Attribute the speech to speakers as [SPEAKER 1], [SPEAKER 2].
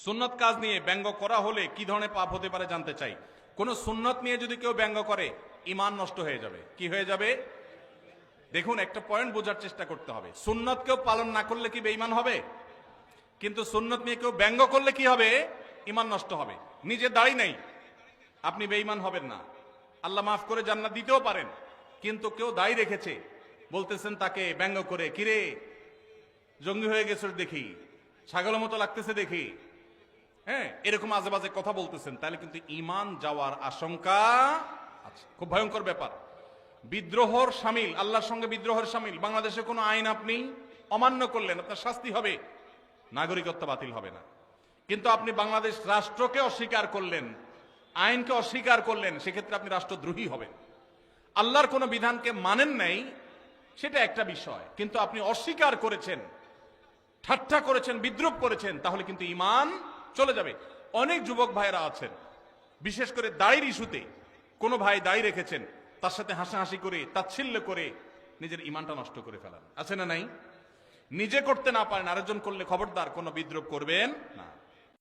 [SPEAKER 1] সুন্নত কাজ নিয়ে ব্যঙ্গ করা হলে কি ধরনের পাপ হতে পারে জানতে চাই। কোন সুন্নত নিয়ে যদি কেউ ব্যঙ্গ করে ঈমান নষ্ট হয়ে যাবে। কি হয়ে যাবে? দেখুন, একটা পয়েন্ট বোঝার চেষ্টা করতে হবে। সুন্নত কেউ পালন না করলে কি বেঈমান হবে? কিন্তু সুন্নত নিয়ে কেউ ব্যঙ্গ করলে কি হবে? ঈমান নষ্ট হবে। নিজের দাড়ি নাই, আপনি বেঈমান হবেন না, আল্লাহ মাফ করে জান্নাত দিতেও পারেন। কিন্তু কেউ দাড়ি রেখেছে, বলতেছেন তাকে ব্যঙ্গ করে, কিরে জঙ্গি হয়ে গেছে দেখি, ছাগলের মতো লাগতেছে দেখি, হ্যাঁ, এরকম আজে বাজে কথা বলতেছেন, তাহলে কিন্তু ঈমান যাওয়ার আশঙ্কা আছে। খুব ভয়ঙ্কর ব্যাপার। বিদ্রোহর শামিল, আল্লাহর সঙ্গে বিদ্রোহের শামিল। বাংলাদেশে কোনো আইন আপনি অমান্য করলেন, আপনার শাস্তি হবে, নাগরিকত্ব বাতিল হবে না। কিন্তু আপনি বাংলাদেশ রাষ্ট্রকে অস্বীকার করলেন, আইনকে অস্বীকার করলেন, সেক্ষেত্রে আপনি রাষ্ট্রদ্রোহী হবেন। আল্লাহর কোন বিধানকে মানেন নাই, সেটা একটা বিষয়, কিন্তু আপনি অস্বীকার করেছেন, ঠাট্টা করেছেন, বিদ্রুপ করেছেন, তাহলে কিন্তু ঈমান চলে যাবে। অনেক যুবক ভাইরা আছেন, বিশেষ করে দাড়ির ইস্যুতে কোনো ভাই দাড়ি রেখেছেন, তার সাথে হাসাহাসি করে, তাচ্ছিল্য করে নিজের ঈমানটা নষ্ট করে ফেলান। আছে না নাই? নিজে করতে না পারেন, আরেকজন করলে খবরদার কোনো বিদ্রুপ করবেন না।